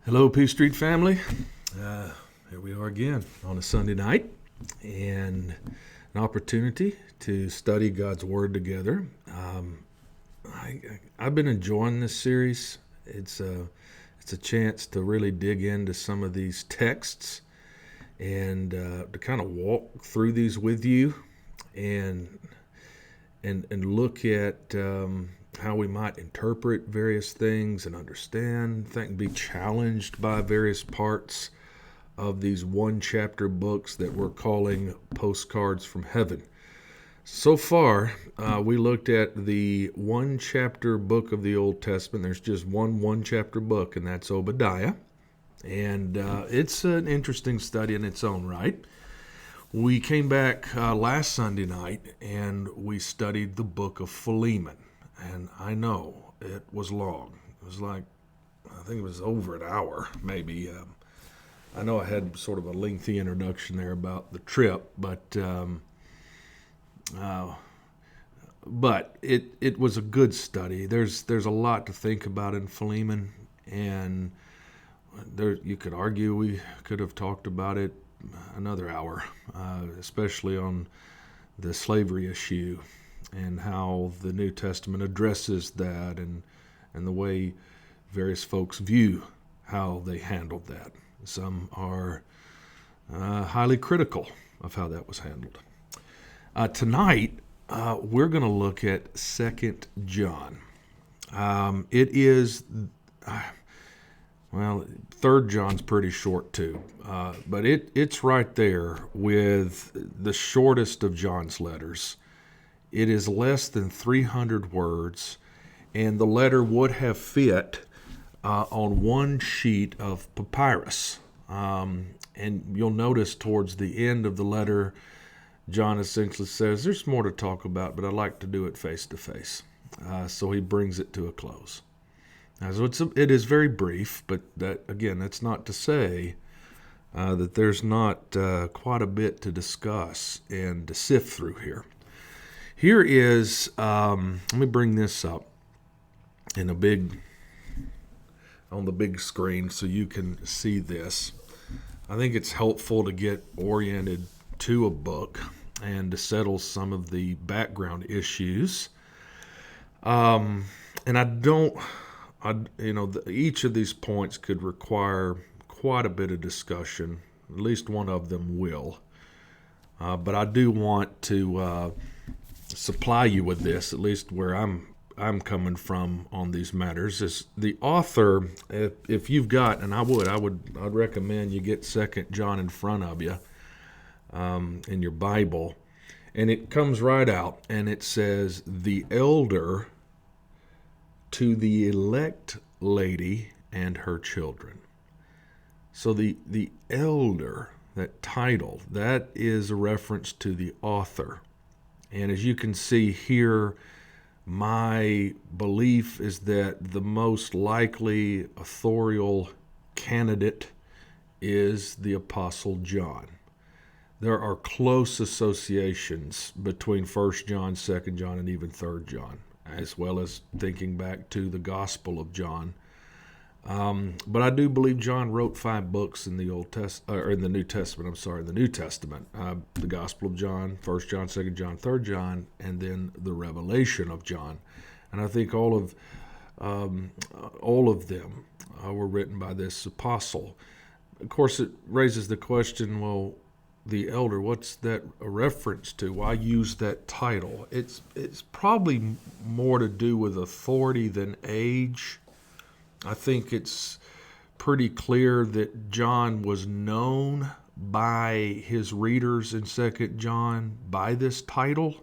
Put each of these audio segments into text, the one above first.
Hello, P Street family. Here we are again on a Sunday night and an opportunity to study God's Word together. I've been enjoying this series. It's a chance to really dig into some of these texts and to kind of walk through these with you and and look at how we might interpret various things and understand, think, be challenged by various parts of these one chapter books that we're calling Postcards from Heaven. So far, we looked at the one chapter book of the Old Testament. There's just one chapter book, and that's Obadiah. And it's an interesting study in its own right. We came back last Sunday night and we studied the book of Philemon. And I know it was long. It was like, I think it was over an hour, maybe. I know I had sort of a lengthy introduction there about the trip, but it was a good study. There's a lot to think about in Philemon, and there you could argue we could have talked about it another hour, especially on the slavery issue and how the New Testament addresses that and the way various folks view how they handled that. Some are highly critical of how that was handled. Tonight, we're going to look at 2nd John. It is, well, 3rd John's pretty short too, but it's right there with the shortest of John's letters. It is less than 300 words, and the letter would have fit on one sheet of papyrus. And you'll notice towards the end of the letter, John essentially says, there's more to talk about, but I'd like to do it face to face. So he brings it to a close. So it is very brief, but that's not to say that there's not quite a bit to discuss and to sift through here. Here is, let me bring this up on the big screen so you can see this. I think it's helpful to get oriented to a book and to settle some of the background issues. And each of these points could require quite a bit of discussion. At least one of them will. But I do want to supply you with this, at least where I'm coming from on these matters. Is the author, if you've got, and I'd recommend you get 2nd John in front of you in your Bible, and it comes right out, and it says, the elder to the elect lady and her children. So the elder, that title, that is a reference to the author. And as you can see here, my belief is that the most likely authorial candidate is the Apostle John. There are close associations between 1st John, 2nd John, and even 3rd John, as well as thinking back to the Gospel of John. But I do believe John wrote 5 books in the the New Testament. The New Testament, the Gospel of John, 1st John, 2nd John, 3rd John, and then the Revelation of John. And I think all of them were written by this apostle. Of course, it raises the question: well, the elder, what's that a reference to? Why use that title? It's probably more to do with authority than age. I think it's pretty clear that John was known by his readers in 2nd John by this title.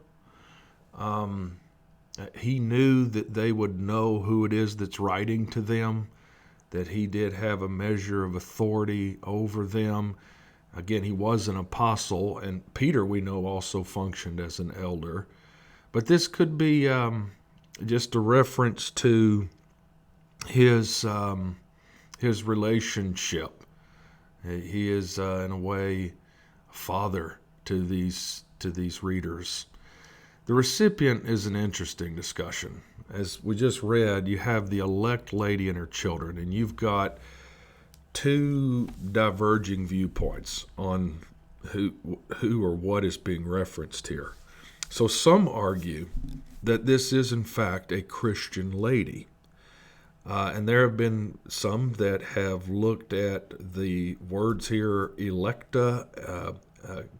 He knew that they would know who it is that's writing to them, that he did have a measure of authority over them. Again, he was an apostle, and Peter, we know, also functioned as an elder. But this could be just a reference to his relationship. He is in a way a father to these readers. The recipient is an interesting discussion. As we just read, you have the elect lady and her children, and you've got two diverging viewpoints on who or what is being referenced here. So some argue that this is in fact a Christian lady. And there have been some that have looked at the words here, electa,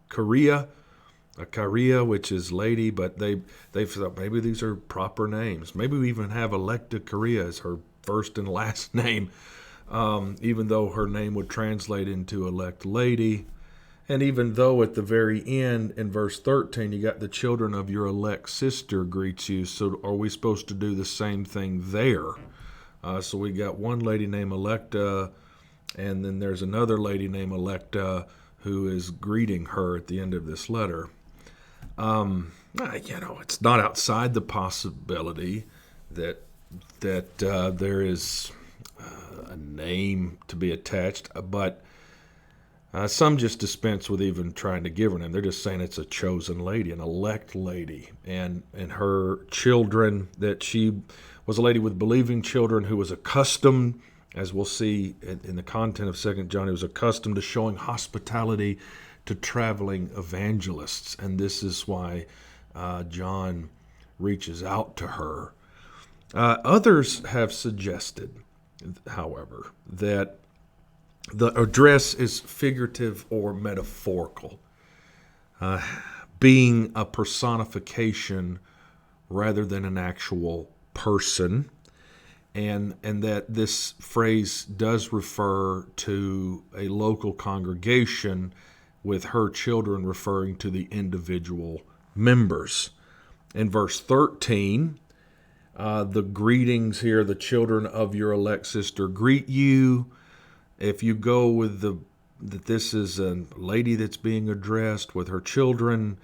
Caria, which is lady, but they've thought maybe these are proper names. Maybe we even have Electa Caria as her first and last name, even though her name would translate into elect lady. And even though at the very end, in verse 13, you got the children of your elect sister greets you, so are we supposed to do the same thing there? So we got one lady named Electa, and then there's another lady named Electa who is greeting her at the end of this letter. It's not outside the possibility that there is a name to be attached, but some just dispense with even trying to give her name. They're just saying it's a chosen lady, an elect lady, and her children, that she was a lady with believing children who was accustomed, as we'll see in the content of 2 John, who was accustomed to showing hospitality to traveling evangelists. And this is why John reaches out to her. Others have suggested, however, that the address is figurative or metaphorical, being a personification rather than an actual person, and that this phrase does refer to a local congregation, with her children referring to the individual members. In verse 13, the greetings here, the children of your elect sister greet you. If you go with that this is a lady that's being addressed with her children,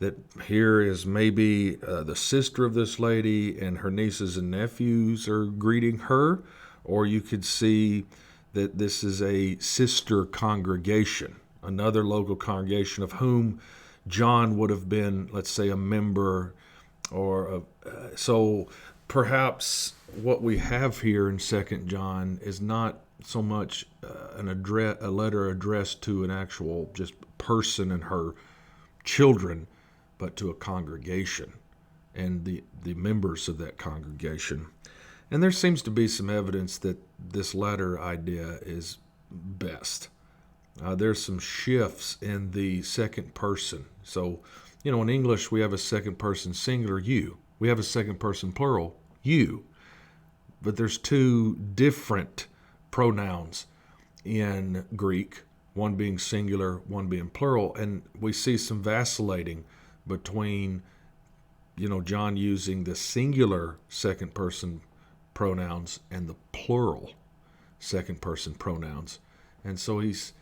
that here is maybe the sister of this lady and her nieces and nephews are greeting her, or you could see that this is a sister congregation, another local congregation of whom John would have been, let's say, a member, so perhaps what we have here in 2 John is not so much a letter addressed to an actual just person and her children, but to a congregation and the members of that congregation. And there seems to be some evidence that this latter idea is best. There's some shifts in the second person. So, in English we have a second person singular, you. We have a second person plural, you. But there's two different pronouns in Greek, one being singular, one being plural, and we see some vacillating between, John using the singular second person pronouns and the plural second person pronouns. And so he's,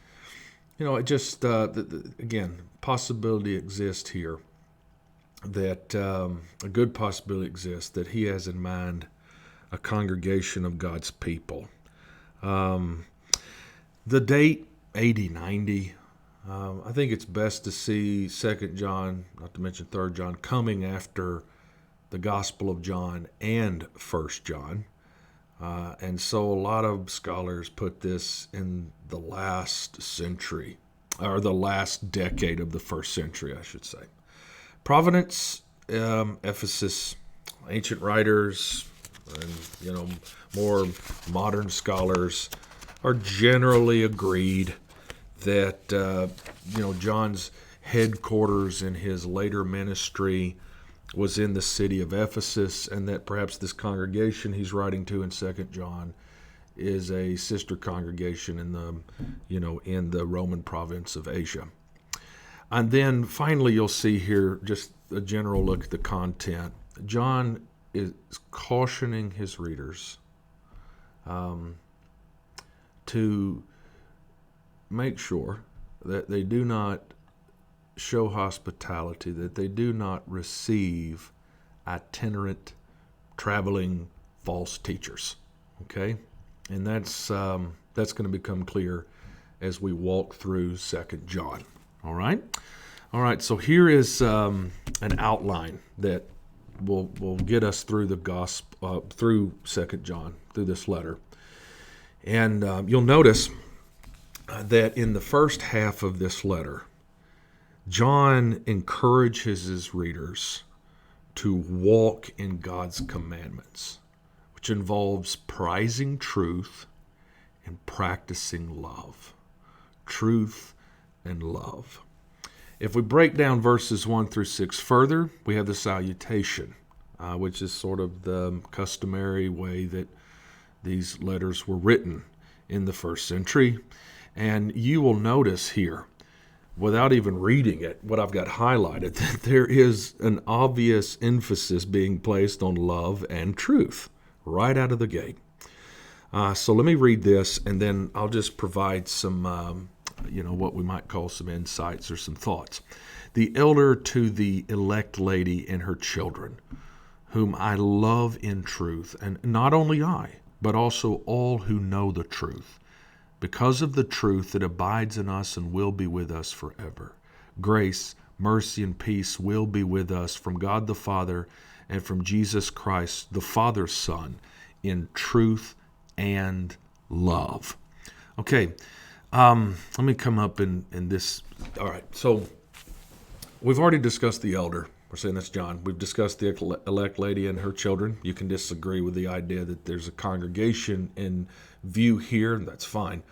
it just, again, possibility exists here that a good possibility exists that he has in mind a congregation of God's people. The date, 80, 90, I think it's best to see 2 John, not to mention 3 John, coming after the Gospel of John and 1 John. And so a lot of scholars put this in the last century, or the last decade of the first century, I should say. Providence, Ephesus, ancient writers, and more modern scholars are generally agreed that John's headquarters in his later ministry was in the city of Ephesus, and that perhaps this congregation he's writing to in 2 John is a sister congregation in the Roman province of Asia. And then finally you'll see here just a general look at the content. John is cautioning his readers to make sure that they do not show hospitality, that they do not receive itinerant, traveling false teachers. Okay? And that's going to become clear as we walk through 2 John. All right? All right, so here is an outline that will get us through the gospel, through 2 John, through this letter. And you'll notice that in the first half of this letter, John encourages his readers to walk in God's commandments, which involves prizing truth and practicing love. Truth and love. If we break down verses 1 through 6 further, we have the salutation, which is sort of the customary way that these letters were written in the first century. And you will notice here, without even reading it, what I've got highlighted, that there is an obvious emphasis being placed on love and truth right out of the gate. So let me read this, and then I'll just provide some, what we might call some insights or some thoughts. The elder to the elect lady and her children, whom I love in truth, and not only I, but also all who know the truth, because of the truth that abides in us and will be with us forever. Grace, mercy, and peace will be with us from God the Father and from Jesus Christ, the Father's Son, in truth and love. Okay, let me come up in this. All right, so we've already discussed the elder. We're saying that's John. We've discussed the elect lady and her children. You can disagree with the idea that there's a congregation in view here, and that's fine.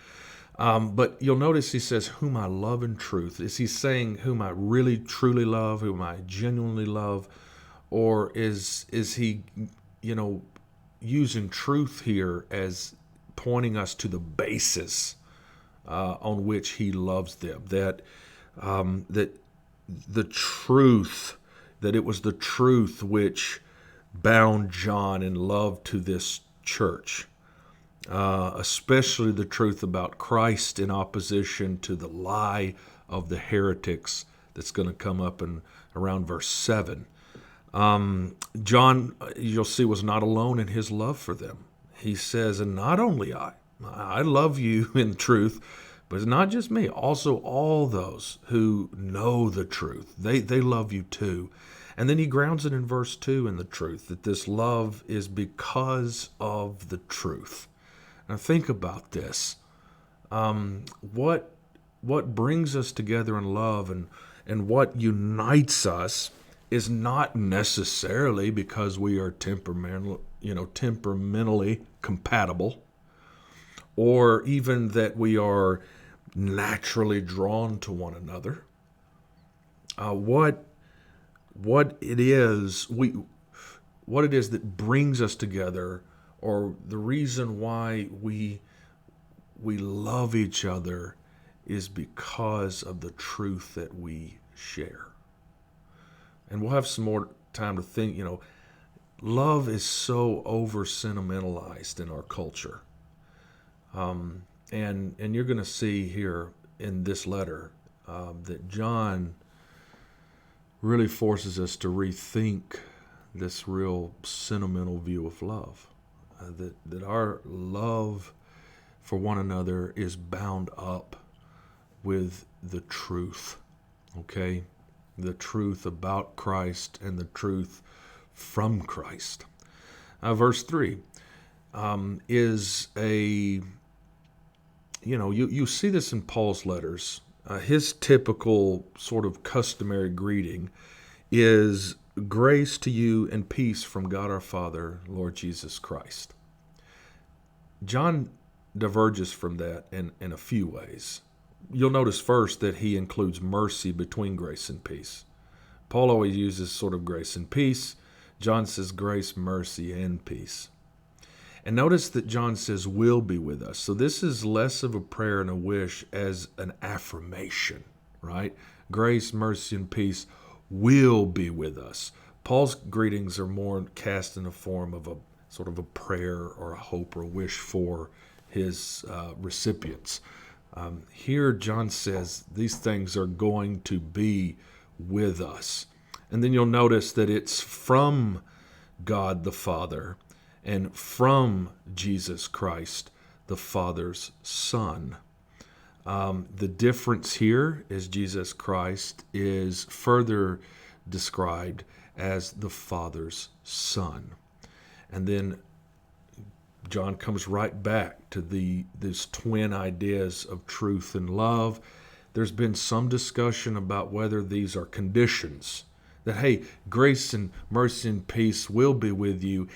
But you'll notice he says, whom I love in truth. Is he saying whom I really, truly love, whom I genuinely love? Or is he, using truth here as pointing us to the basis on which he loves them? That the truth, that it was the truth which bound John in love to this church, especially the truth about Christ in opposition to the lie of the heretics that's going to come up in around verse 7. John, you'll see, was not alone in his love for them. He says, and not only I love you in truth, but it's not just me, also all those who know the truth. They love you too. And then he grounds it in verse 2 in the truth, that this love is because of the truth. Now think about this. What brings us together in love and what unites us is not necessarily because we are temperamentally compatible, or even that we are naturally drawn to one another. What it is that brings us together, or the reason why we love each other, is because of the truth that we share. And we'll have some more time to think. Love is so over sentimentalized in our culture. And you're going to see here in this letter that John really forces us to rethink this real sentimental view of love. That our love for one another is bound up with the truth, okay? The truth about Christ and the truth from Christ. Verse 3 is a, you see this in Paul's letters. His typical sort of customary greeting is grace to you and peace from God our Father, Lord Jesus Christ. John diverges from that in a few ways. You'll notice first that he includes mercy between grace and peace. Paul always uses sort of grace and peace. John says grace, mercy, and peace. And notice that John says will be with us. So this is less of a prayer and a wish as an affirmation, right? Grace, mercy, and peace will be with us. Paul's greetings are more cast in the form of a sort of a prayer or a hope or a wish for his recipients. Here John says these things are going to be with us. And then you'll notice that it's from God the Father and from Jesus Christ, the Father's Son. The difference here is Jesus Christ is further described as the Father's Son. And then John comes right back to these twin ideas of truth and love. There's been some discussion about whether these are conditions. That, hey, grace and mercy and peace will be with you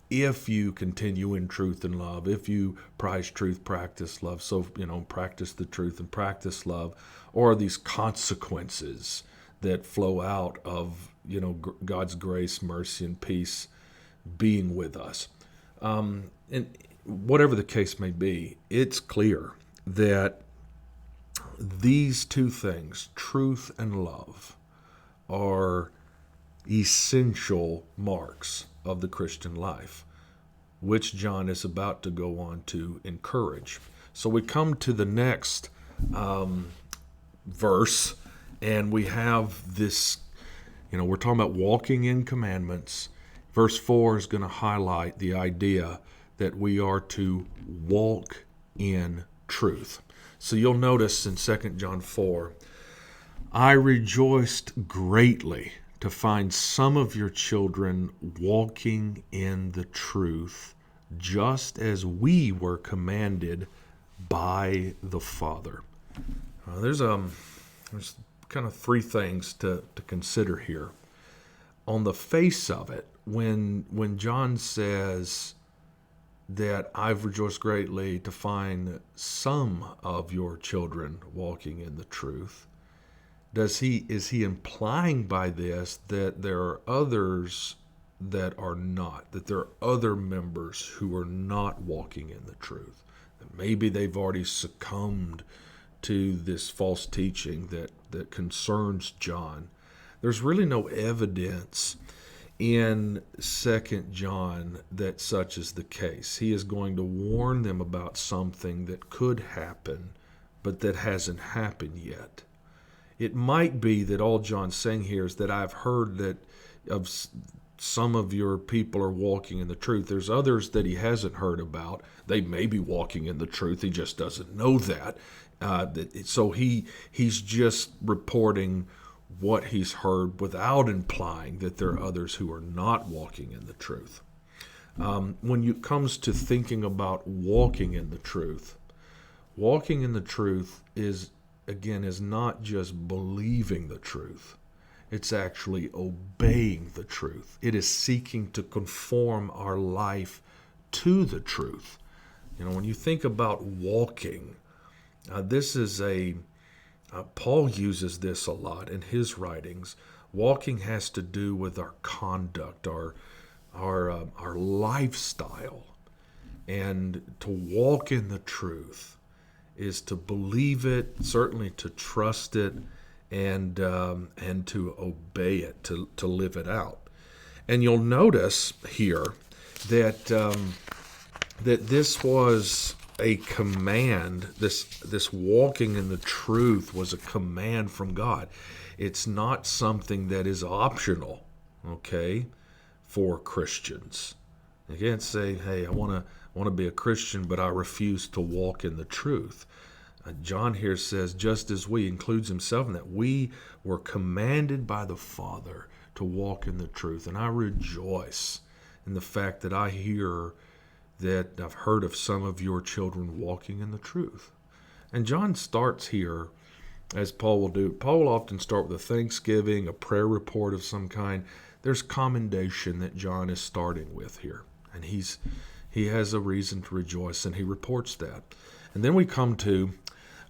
if you continue in truth and love, if you prize truth, practice love. So, practice the truth and practice love. Or are these consequences that flow out of, God's grace, mercy, and peace being with us? And whatever the case may be, it's clear that these two things, truth and love, are essential marks of the Christian life, which John is about to go on to encourage. So we come to the next verse, and we have this, we're talking about walking in commandments. Verse 4 is going to highlight the idea that we are to walk in truth. So you'll notice in 2 John 4, I rejoiced greatly to find some of your children walking in the truth, just as we were commanded by the Father. There's kind of three things to consider here. On the face of it, when John says that I've rejoiced greatly to find some of your children walking in the truth, is he implying by this that there are others that are not, that there are other members who are not walking in the truth? That maybe they've already succumbed to this false teaching that concerns John. There's really no evidence in 2 John that such is the case. He is going to warn them about something that could happen, but that hasn't happened yet. It might be that all John's saying here is that I've heard that of some of your people are walking in the truth. There's others that he hasn't heard about. They may be walking in the truth. He just doesn't know that. So he's just reporting what he's heard without implying that there are others who are not walking in the truth. When it comes to thinking about walking in the truth is not just believing the truth. It's actually obeying the truth. It is seeking to conform our life to the truth. When you think about walking, this is Paul uses this a lot in his writings. Walking has to do with our conduct, our lifestyle. And to walk in the truth is to believe it, certainly to trust it, and to obey it, to live it out. And you'll notice here that that this was a command. This walking in the truth was a command from God. It's not something that is optional, okay, for Christians. You can't say, hey, I want to be a Christian, but I refuse to walk in the truth. John here says, just as we, includes himself in that, we were commanded by the Father to walk in the truth. And I rejoice in the fact that I hear that I've heard of some of your children walking in the truth. And John starts here, as Paul will do. Paul will often start with a thanksgiving, a prayer report of some kind. There's commendation that John is starting with here. And he has a reason to rejoice, and he reports that. And then we come to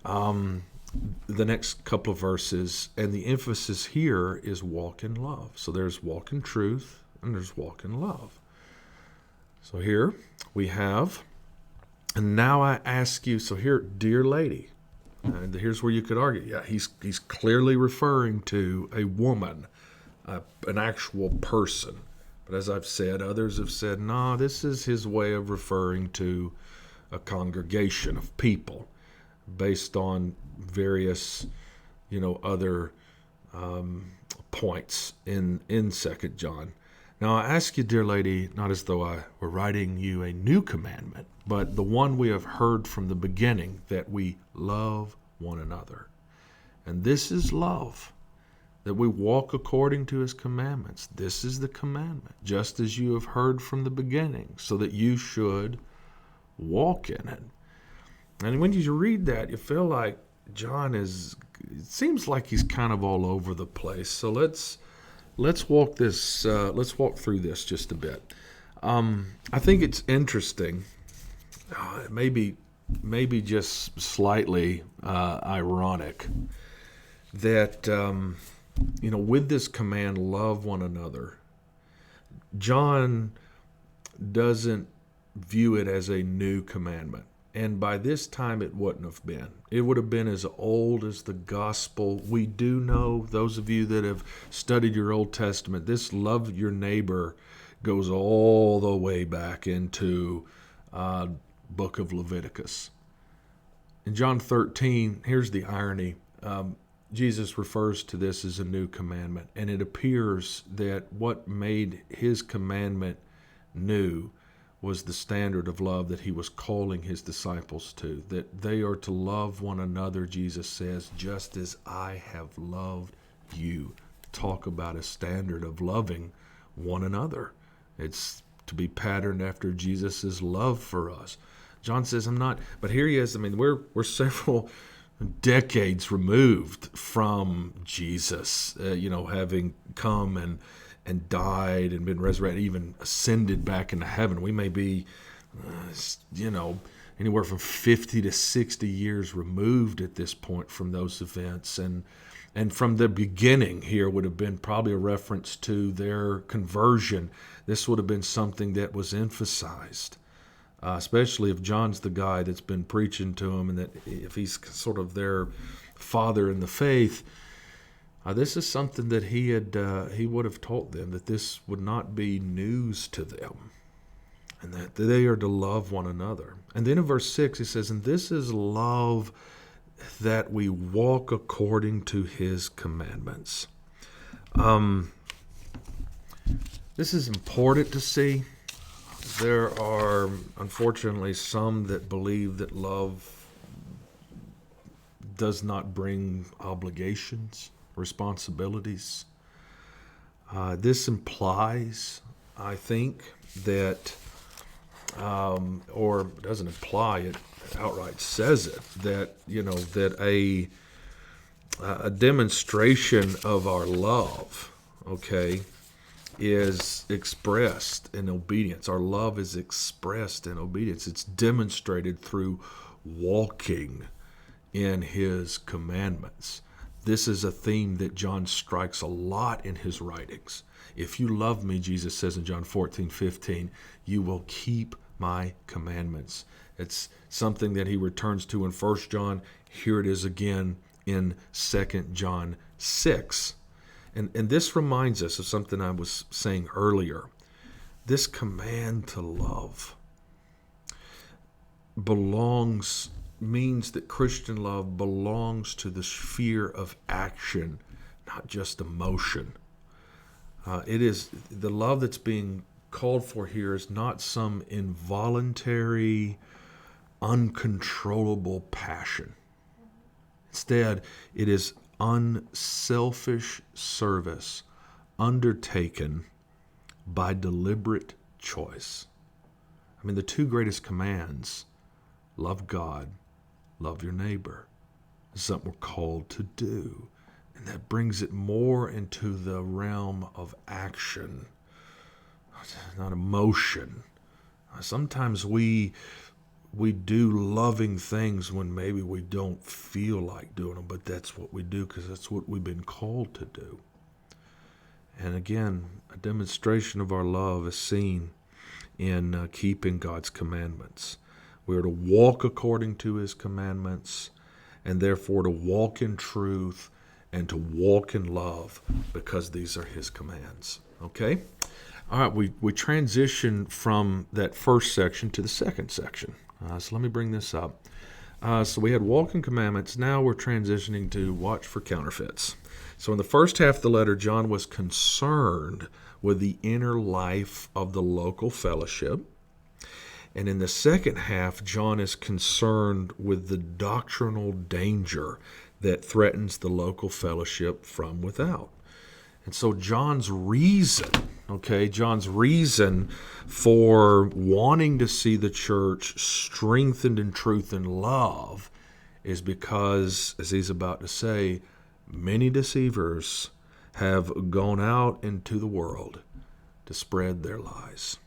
the next couple of verses, and the emphasis here is walk in love. So there's walk in truth, and there's walk in love. So here we have, and now I ask you, so here, dear lady, and here's where you could argue, yeah, he's clearly referring to a woman, an actual person. But as I've said, others have said, no, this is his way of referring to a congregation of people based on various, other points in 2 John. Now I ask you, dear lady, not as though I were writing you a new commandment, but the one we have heard from the beginning, that we love one another. And this is love, that we walk according to his commandments. This is the commandment, just as you have heard from the beginning, so that you should walk in it. And when you read that, you feel like John it seems like he's kind of all over the place. So let's walk through this just a bit. I think it's interesting, maybe just slightly ironic, that with this command, love one another, John doesn't view it as a new commandment. And by this time, it wouldn't have been. It would have been as old as the gospel. We do know, those of you that have studied your Old Testament, this love your neighbor goes all the way back into book of Leviticus. In John 13, here's the irony. Jesus refers to this as a new commandment. And it appears that what made his commandment new was the standard of love that he was calling his disciples to, that they are to love one another, Jesus says, just as I have loved you. Talk about a standard of loving one another. It's to be patterned after Jesus' love for us. John says, I'm not, but here he is. I mean, we're several decades removed from Jesus, having come and died and been resurrected, even ascended back into heaven. We may be, anywhere from 50 to 60 years removed at this point from those events. And from the beginning here would have been probably a reference to their conversion. This would have been something that was emphasized, especially if John's the guy that's been preaching to them, and that if he's sort of their father in the faith. This is something that he would have taught them, that this would not be news to them, and that they are to love one another. And then in verse 6, he says, and this is love, that we walk according to his commandments. This is important to see. There are, unfortunately, some that believe that love does not bring obligations, responsibilities. This implies, I think, that, or doesn't imply, it outright says it, that, that a demonstration of our love, is expressed in obedience. Our love is expressed in obedience. It's demonstrated through walking in his commandments. This is a theme that John strikes a lot in his writings. If you love me, Jesus says in John 14:15, you will keep my commandments. It's something that he returns to in 1 John. Here it is again in 2 John 6. And this reminds us of something I was saying earlier. This command to love means that Christian love belongs to the sphere of action, not just emotion. It is the love that's being called for here is not some involuntary, uncontrollable passion. Instead, it is unselfish service undertaken by deliberate choice. I mean, the two greatest commands, love God, love your neighbor, is something we're called to do. And that brings it more into the realm of action, not emotion. Sometimes we do loving things when maybe we don't feel like doing them, but that's what we do because that's what we've been called to do. And again, a demonstration of our love is seen in keeping God's commandments. We are to walk according to his commandments, and therefore to walk in truth and to walk in love, because these are his commands. Okay? All right, we transition from that first section to the second section. So let me bring this up. So we had walking commandments. Now we're transitioning to watch for counterfeits. So in the first half of the letter, John was concerned with the inner life of the local fellowship. And in the second half, John is concerned with the doctrinal danger that threatens the local fellowship from without. And so John's reason Okay, John's reason for wanting to see the church strengthened in truth and love is because, as he's about to say, many deceivers have gone out into the world to spread their lies.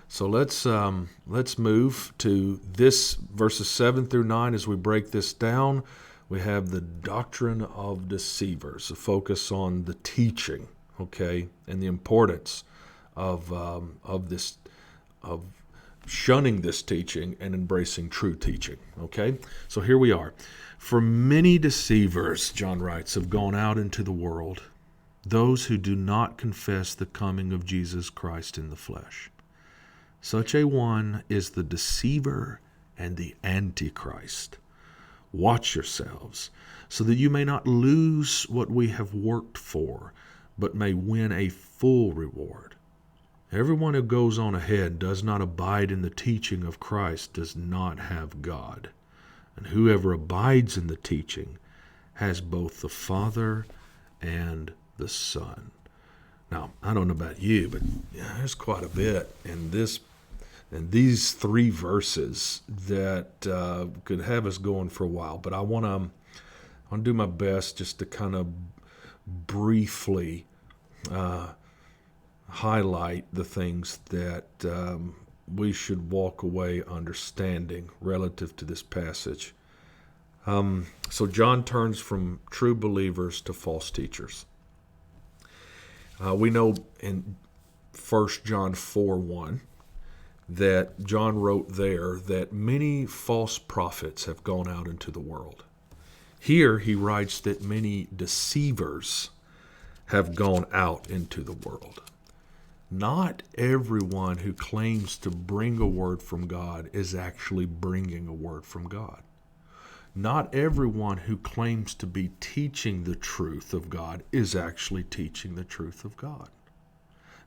So let's move to this verses 7 through 9 as we break this down. We have the doctrine of deceivers, a focus on the teaching, okay, and the importance of shunning this teaching and embracing true teaching, okay? So here we are. For many deceivers, John writes, have gone out into the world, those who do not confess the coming of Jesus Christ in the flesh. Such a one is the deceiver and the Antichrist. Watch yourselves, so that you may not lose what we have worked for, but may win a full reward. Everyone who goes on ahead does not abide in the teaching of Christ does not have God. And whoever abides in the teaching has both the Father and the Son. Now, I don't know about you, but there's quite a bit in these three verses that could have us going for a while. But I want to do my best just to kind of briefly highlight the things that we should walk away understanding relative to this passage. So John turns from true believers to false teachers. We know in 1 John 4:1 that John wrote there that many false prophets have gone out into the world. Here he writes that many deceivers have gone out into the world. Not everyone who claims to bring a word from God is actually bringing a word from God. Not everyone who claims to be teaching the truth of God is actually teaching the truth of God.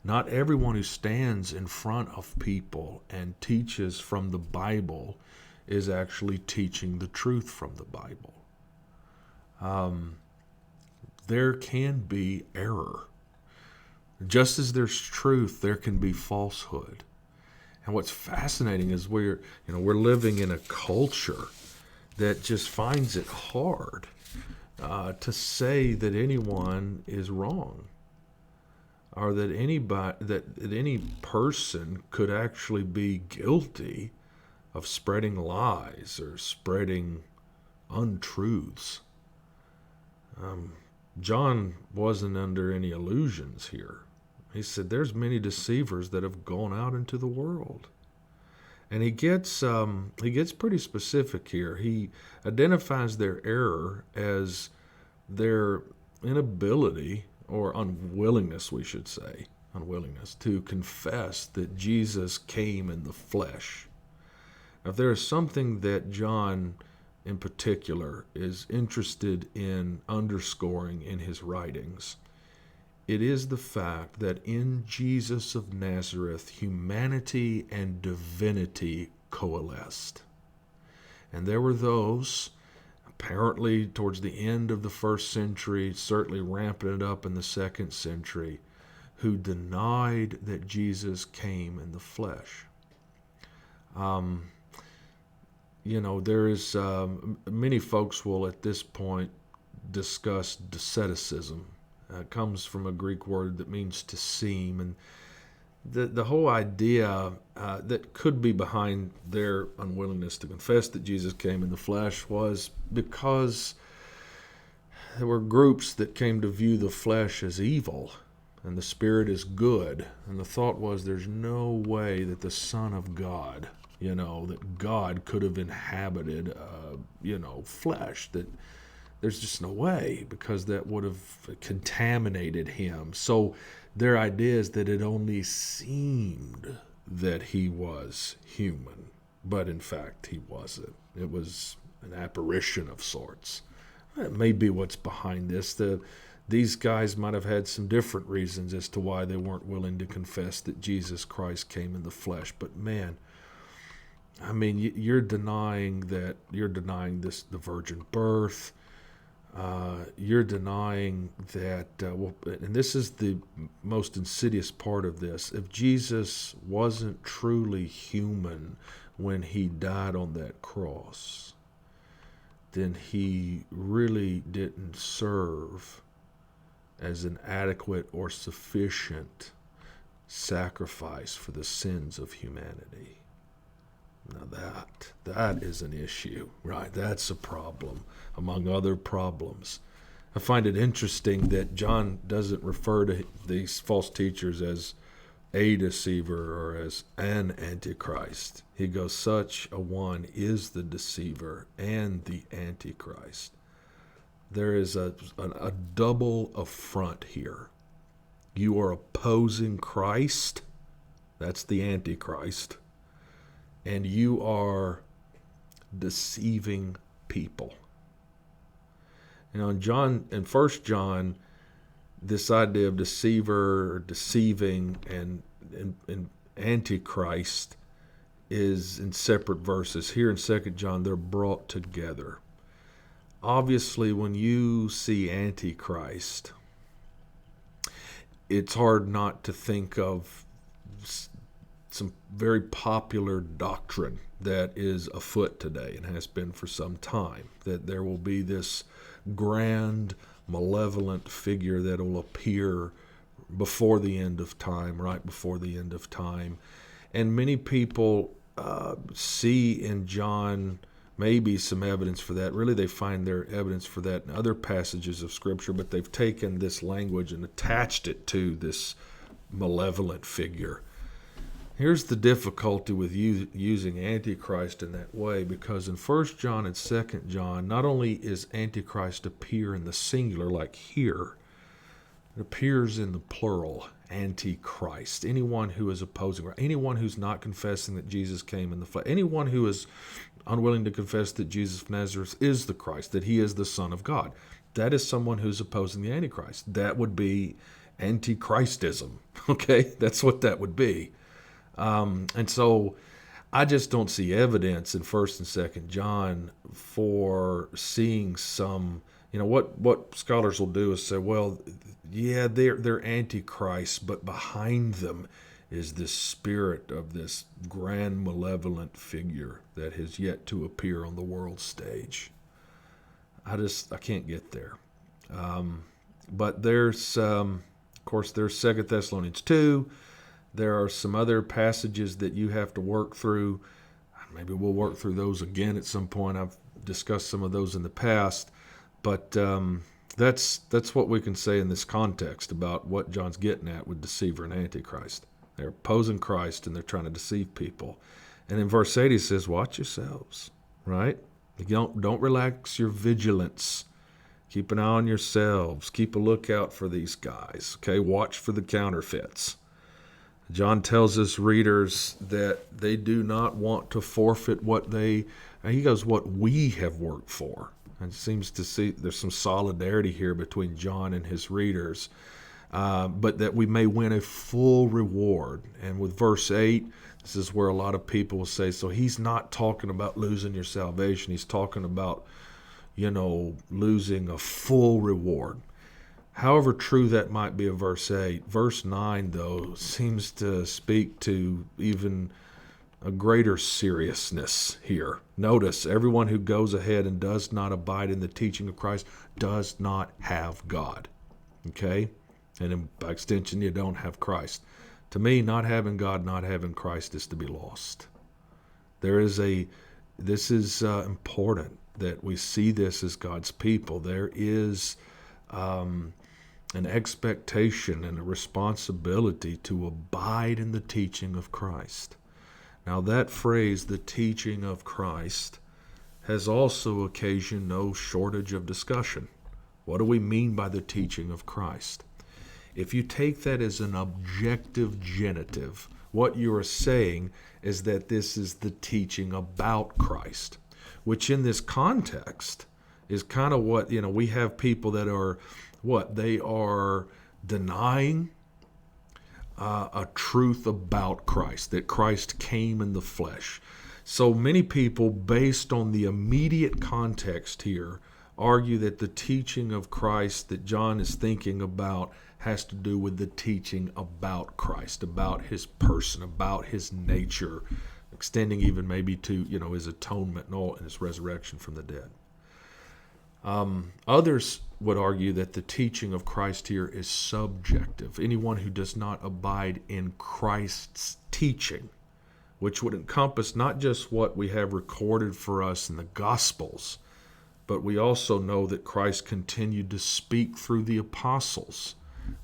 Not everyone who stands in front of people and teaches from the Bible is actually teaching the truth from the Bible. There can be error. Just as there's truth, there can be falsehood. And what's fascinating is we're living in a culture that just finds it hard to say that anyone is wrong, or that any person could actually be guilty of spreading lies or spreading untruths. John wasn't under any illusions here. He said there's many deceivers that have gone out into the world. And he gets pretty specific here. He identifies their error as their inability, or unwillingness, we should say, to confess that Jesus came in the flesh. Now, if there is something that John in particular is interested in underscoring in his writings, it is the fact that in Jesus of Nazareth, humanity and divinity coalesced. And there were those, apparently towards the end of the first century, certainly ramping it up in the second century, who denied that Jesus came in the flesh. There is many folks will at this point discuss asceticism. It comes from a Greek word that means to seem, and the whole idea that could be behind their unwillingness to confess that Jesus came in the flesh was because there were groups that came to view the flesh as evil and the spirit as good, and the thought was there's no way that the Son of God, that God could have inhabited, flesh, that there's just no way, because that would have contaminated him. So their idea is that it only seemed that he was human, but in fact he wasn't. It was an apparition of sorts. That may be what's behind this. These guys might have had some different reasons as to why they weren't willing to confess that Jesus Christ came in the flesh. But man, you're denying the virgin birth. you're denying that, and this is the most insidious part of this. If Jesus wasn't truly human when he died on that cross, then he really didn't serve as an adequate or sufficient sacrifice for the sins of humanity. Now that is an issue, right? That's a problem, among other problems. I find it interesting that John doesn't refer to these false teachers as a deceiver or as an antichrist. He goes, such a one is the deceiver and the antichrist. There is a double affront here. You are opposing Christ, that's the antichrist, and you are deceiving people. In 1 John, this idea of deceiver or deceiving and antichrist is in separate verses. Here in 2 John, they're brought together. Obviously, when you see antichrist, it's hard not to think of some very popular doctrine that is afoot today and has been for some time, that there will be this grand, malevolent figure that will appear before the end of time, right before the end of time. And many people see in John maybe some evidence for that. Really, they find their evidence for that in other passages of Scripture, but they've taken this language and attached it to this malevolent figure. Here's the difficulty with using Antichrist in that way, because in 1 John and 2 John, not only is Antichrist appear in the singular like here, it appears in the plural, Antichrist. Anyone who is opposing, or anyone who's not confessing that Jesus came in the flesh, anyone who is unwilling to confess that Jesus of Nazareth is the Christ, that he is the Son of God, that is someone who's opposing the Antichrist. That would be Antichristism, okay? That's what that would be. And so I just don't see evidence in 1 and 2 John for seeing some, what scholars will do is say, well, yeah, they're antichrist, but behind them is this spirit of this grand malevolent figure that has yet to appear on the world stage. I can't get there. But there's, of course, there's 2 Thessalonians 2. There are some other passages that you have to work through. Maybe we'll work through those again at some point. I've discussed some of those in the past. But that's what we can say in this context about what John's getting at with deceiver and antichrist. They're opposing Christ and they're trying to deceive people. And in verse 8 he says, watch yourselves, right? Don't relax your vigilance. Keep an eye on yourselves. Keep a lookout for these guys, okay? Watch for the counterfeits. John tells his readers that they do not want to forfeit what we have worked for. And it seems to see there's some solidarity here between John and his readers, but that we may win a full reward. And with verse 8, this is where a lot of people will say, so he's not talking about losing your salvation. He's talking about, losing a full reward. However true that might be of verse 8, verse 9, though, seems to speak to even a greater seriousness here. Notice, everyone who goes ahead and does not abide in the teaching of Christ does not have God. Okay? And by extension, you don't have Christ. To me, not having God, not having Christ is to be lost. This is important that we see this as God's people. There is an expectation and a responsibility to abide in the teaching of Christ. Now that phrase, the teaching of Christ, has also occasioned no shortage of discussion. What do we mean by the teaching of Christ? If you take that as an objective genitive, what you are saying is that this is the teaching about Christ, which in this context is kind of what, we have people that are they are denying a truth about Christ, that Christ came in the flesh. So many people, based on the immediate context here argue that the teaching of Christ that John is thinking about has to do with the teaching about Christ, about his person, about his nature, extending even maybe to, his atonement and all, and his resurrection from the dead. Others would argue that the teaching of Christ here is subjective. Anyone who does not abide in Christ's teaching, which would encompass not just what we have recorded for us in the Gospels, but we also know that Christ continued to speak through the apostles.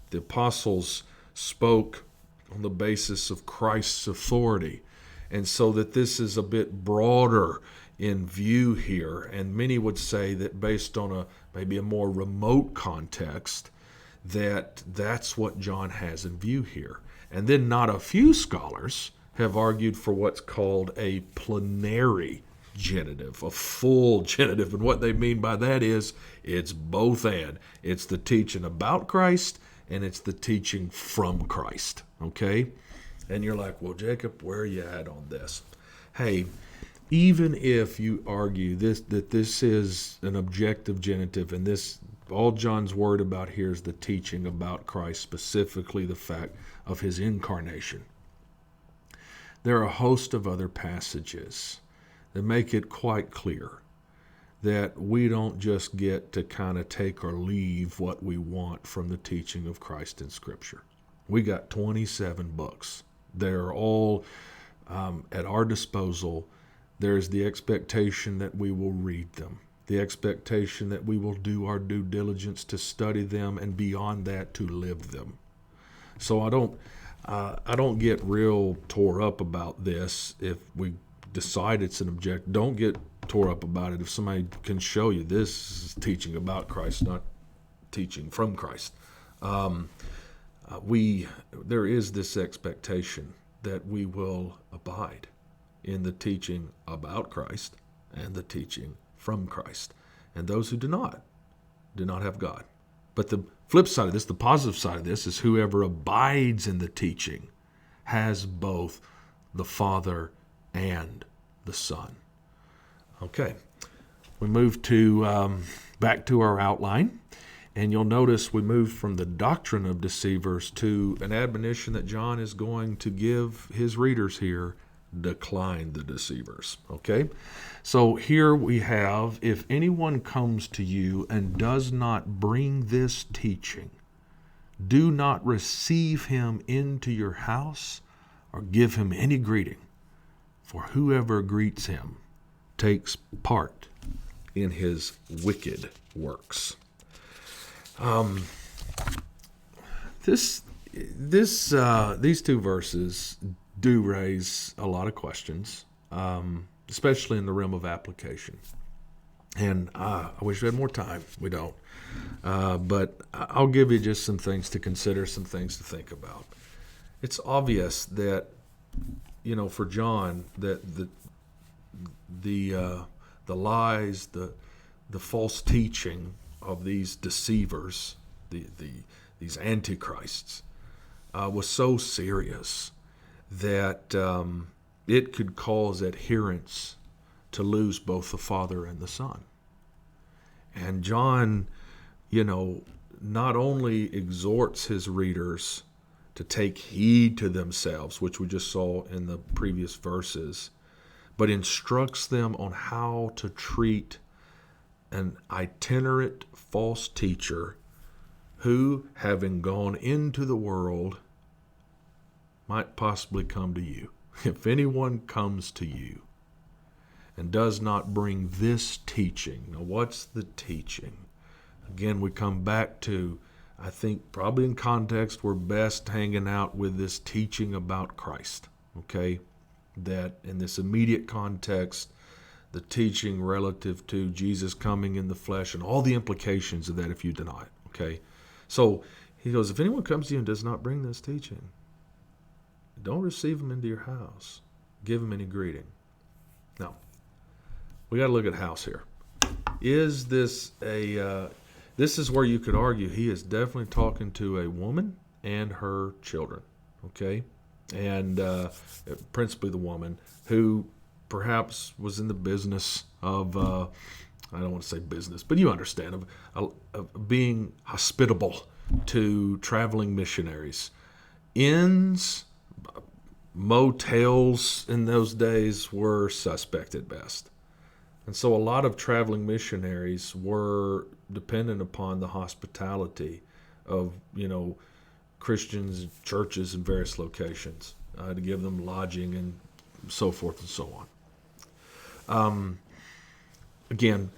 The apostles spoke on the basis of Christ's authority. And so that this is a bit broader in view here. And many would say that based on maybe a more remote context, that's what John has in view here. And then not a few scholars have argued for what's called a plenary genitive, a full genitive. And what they mean by that is it's both and. It's the teaching about Christ and it's the teaching from Christ. Okay? And you're like, well, Jacob, where are you at on this? Hey, even if you argue that this is an objective genitive and this all John's worried about here is the teaching about Christ, specifically the fact of his incarnation, there are a host of other passages that make it quite clear that we don't just get to kind of take or leave what we want from the teaching of Christ in Scripture. We got 27 books. They're all at our disposal. There is the expectation that we will read them, the expectation that we will do our due diligence to study them, and beyond that, to live them. So I don't get real tore up about this if we decide it's an object. Don't get tore up about it if somebody can show you this is teaching about Christ, not teaching from Christ. There is this expectation that we will abide in the teaching about Christ and the teaching from Christ. And those who do not have God. But the flip side of this, the positive side of this, is whoever abides in the teaching has both the Father and the Son. Okay, we move to back to our outline. And you'll notice we moved from the doctrine of deceivers to an admonition that John is going to give his readers here: decline the deceivers. Okay? So here we have, if anyone comes to you and does not bring this teaching, do not receive him into your house or give him any greeting, for whoever greets him takes part in his wicked works. These two verses do raise a lot of questions, especially in the realm of application. And I wish we had more time. We don't. But I'll give you just some things to consider, some things to think about. It's obvious that, for John, that the lies, the false teaching of these deceivers, these antichrists, was so serious that it could cause adherents to lose both the Father and the Son. And John, not only exhorts his readers to take heed to themselves, which we just saw in the previous verses, but instructs them on how to treat an itinerant false teacher who, having gone into the world, might possibly come to you. If anyone comes to you and does not bring this teaching, now what's the teaching? Again, we come back to, I think probably in context, we're best hanging out with this teaching about Christ, okay? That in this immediate context, the teaching relative to Jesus coming in the flesh and all the implications of that if you deny it, okay? So he goes, if anyone comes to you and does not bring this teaching, don't receive him into your house. Give him any greeting. Now, we got to look at house here. Is this this is where you could argue he is definitely talking to a woman and her children, okay? And principally the woman who perhaps was in the business of I don't want to say business, but you understand, of being hospitable to traveling missionaries. Inns, motels in those days were suspect at best. And so a lot of traveling missionaries were dependent upon the hospitality of, Christians, churches in various locations to give them lodging and so forth and so on. Again,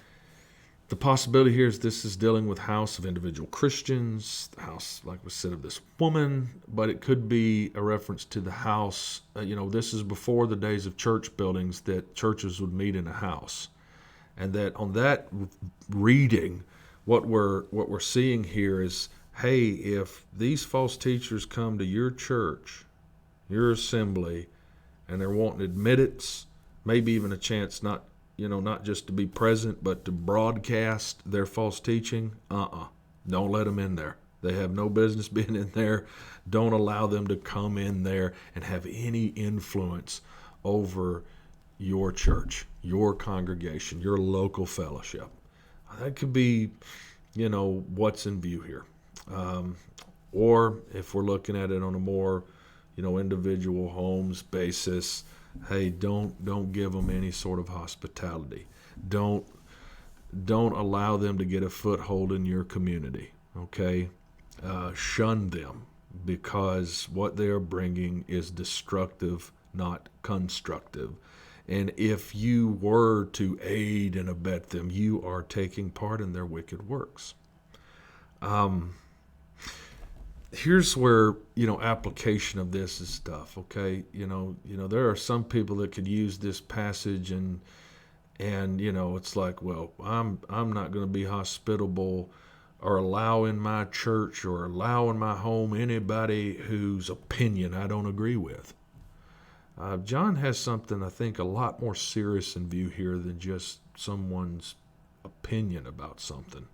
the possibility here is this is dealing with house of individual Christians, the house, like we said, of this woman, but it could be a reference to the house. This is before the days of church buildings, that churches would meet in a house. And that on that reading, what we're seeing here is, hey, if these false teachers come to your church, your assembly, and they're wanting admittance, maybe even a chance not just to be present, but to broadcast their false teaching, don't let them in there. They have no business being in there. Don't allow them to come in there and have any influence over your church, your congregation, your local fellowship. That could be, what's in view here. Or if we're looking at it on a more, individual homes basis, hey, don't give them any sort of hospitality. Don't allow them to get a foothold in your community. Okay, shun them, because what they are bringing is destructive, not constructive. And if you were to aid and abet them, you are taking part in their wicked works. Here's where, application of this is tough, okay? There are some people that could use this passage and it's like, well, I'm not going to be hospitable or allow in my church or allow in my home anybody whose opinion I don't agree with. John has something, I think, a lot more serious in view here than just someone's opinion about something.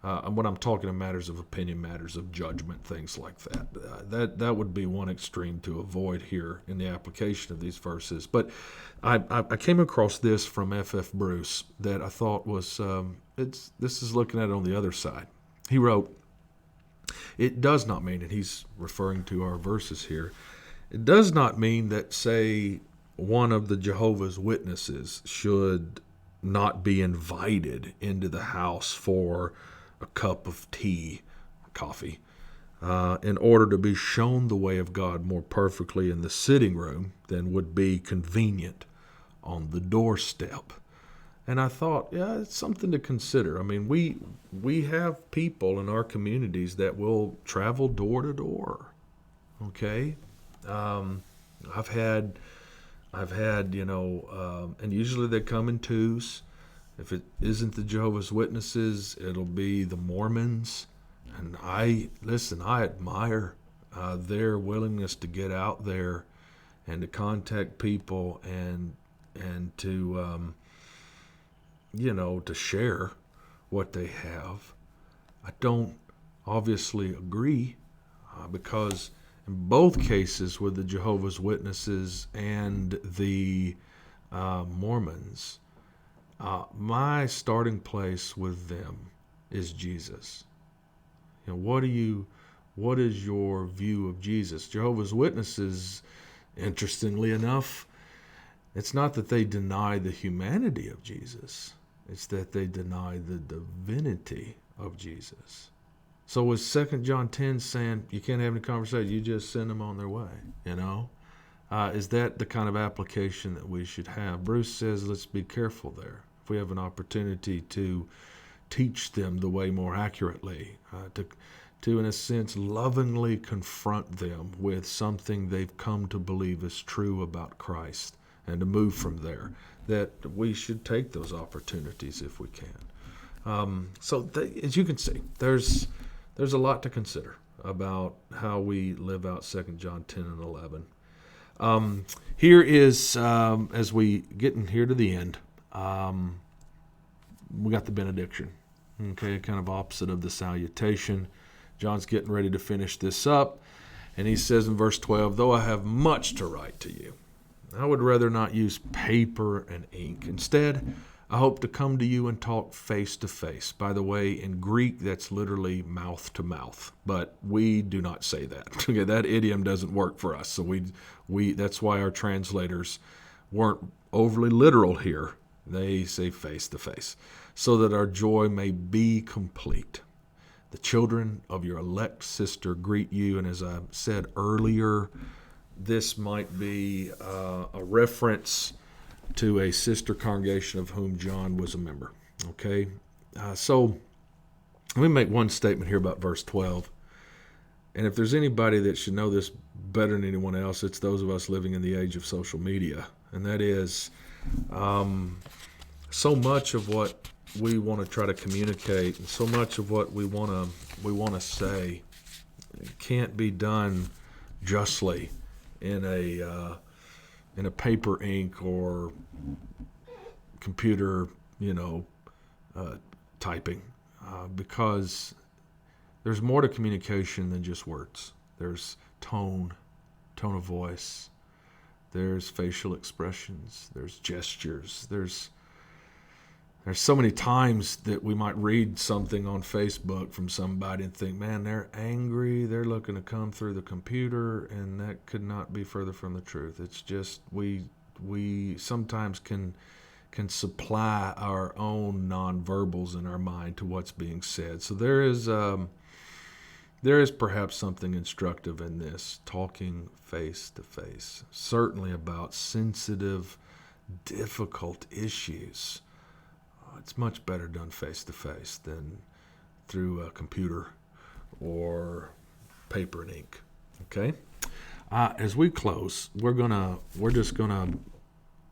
When I'm talking in matters of opinion, matters of judgment, things like that. That would be one extreme to avoid here in the application of these verses. But I came across this from F.F. Bruce that I thought was, this is looking at it on the other side. He wrote, it does not mean, and he's referring to our verses here, it does not mean that, say, one of the Jehovah's Witnesses should not be invited into the house for a cup of tea, coffee, in order to be shown the way of God more perfectly in the sitting room than would be convenient on the doorstep. And I thought, yeah, it's something to consider. I mean, we have people in our communities that will travel door to door. Okay, I've had, and usually they come in twos. If it isn't the Jehovah's Witnesses, it'll be the Mormons. And I admire their willingness to get out there and to contact people and to, to share what they have. I don't obviously agree because in both cases with the Jehovah's Witnesses and the Mormons, my starting place with them is Jesus. What is your view of Jesus? Jehovah's Witnesses, interestingly enough, it's not that they deny the humanity of Jesus. It's that they deny the divinity of Jesus. So was 2 John 10 saying you can't have any conversation, you just send them on their way, Is that the kind of application that we should have? Bruce says let's be careful there. If we have an opportunity to teach them the way more accurately, to in a sense lovingly confront them with something they've come to believe is true about Christ, and to move from there, that we should take those opportunities if we can. As you can see, there's a lot to consider about how we live out 2 John 10 and 11. Here is, as we get in here to the end, we got the benediction. Okay, kind of opposite of the salutation. John's getting ready to finish this up, and he says in verse 12, though I have much to write to you, I would rather not use paper and ink. Instead, I hope to come to you and talk face to face. By the way, in Greek, that's literally mouth to mouth, but we do not say that. Okay, that idiom doesn't work for us. So we that's why our translators weren't overly literal here. They say face to face, so that our joy may be complete. The children of your elect sister greet you, and as I said earlier, this might be a reference to a sister congregation of whom John was a member. Okay, so let me make one statement here about verse 12. And if there's anybody that should know this better than anyone else, it's those of us living in the age of social media. And that is, so much of what we want to try to communicate, and so much of what we want to say, can't be done justly in a paper, ink, or computer, typing, because there's more to communication than just words. There's tone of voice. There's facial expressions. There's gestures. There's so many times that we might read something on Facebook from somebody and think, man, they're angry. They're looking to come through the computer, and that could not be further from the truth. It's just we sometimes can supply our own nonverbals in our mind to what's being said. So there is perhaps something instructive in this, talking face to face, certainly about sensitive, difficult issues. It's much better done face to face than through a computer or paper and ink. Okay. As we close, we're just gonna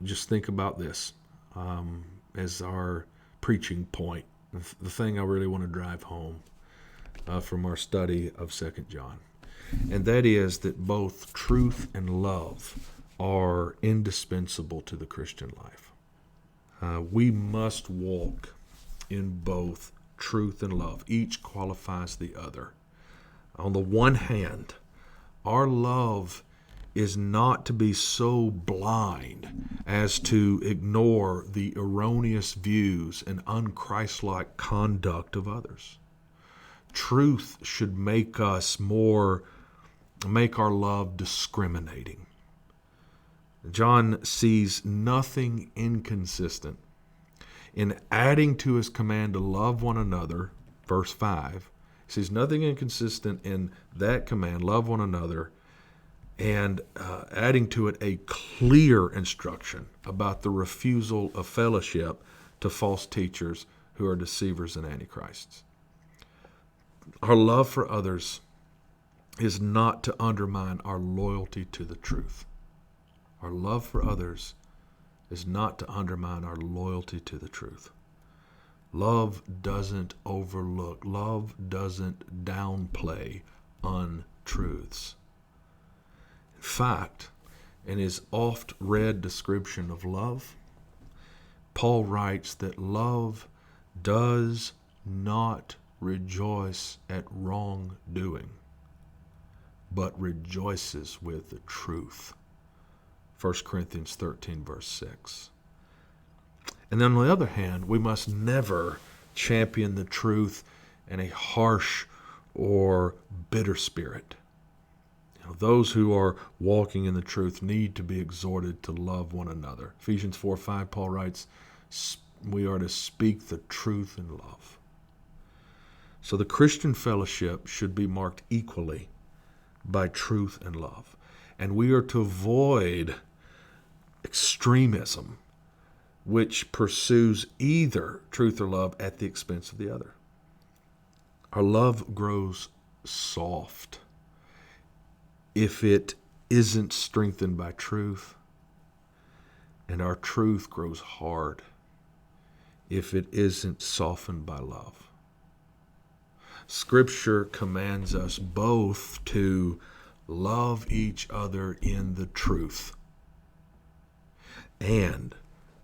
think about this as our preaching point, the thing I really want to drive home from our study of 2 John, and that is that both truth and love are indispensable to the Christian life. We must walk in both truth and love. Each qualifies the other. On the one hand, our love is not to be so blind as to ignore the erroneous views and unchristlike conduct of others. Truth should make our love discriminating. John sees nothing inconsistent in adding to his command to love one another, verse 5. He sees nothing inconsistent in that command, love one another, and adding to it a clear instruction about the refusal of fellowship to false teachers who are deceivers and antichrists. Our love for others is not to undermine our loyalty to the truth. Our love for others is not to undermine our loyalty to the truth. Love doesn't overlook, love doesn't downplay untruths. In fact, in his oft-read description of love, Paul writes that love does not rejoice at wrongdoing, but rejoices with the truth. 1 Corinthians 13, verse 6. And then on the other hand, we must never champion the truth in a harsh or bitter spirit. Those who are walking in the truth need to be exhorted to love one another. Ephesians 4:5, Paul writes, we are to speak the truth in love. So the Christian fellowship should be marked equally by truth and love. And we are to avoid extremism, which pursues either truth or love at the expense of the other. Our love grows soft if it isn't strengthened by truth, and our truth grows hard if it isn't softened by love. Scripture commands us both to love each other in the truth and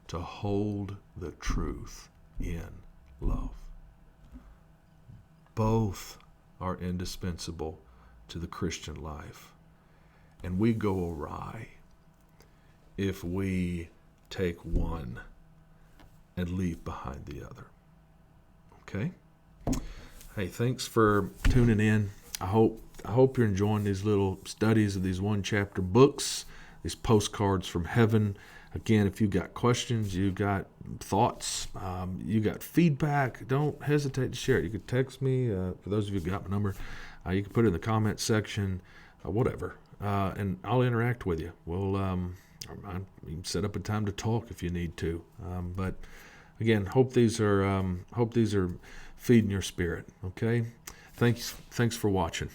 to hold the truth in love. Both are indispensable to the Christian life, and we go awry if we take one and leave behind the other. Okay? Hey, thanks for tuning in. I hope you're enjoying these little studies of these one-chapter books, these postcards from heaven. Again, if you've got questions, you've got thoughts, you got feedback, don't hesitate to share it. You can text me. For those of you who got my number, you can put it in the comment section, whatever, and I'll interact with you. You can set up a time to talk if you need to. But again, hope these are feeding your spirit. Okay, thanks for watching.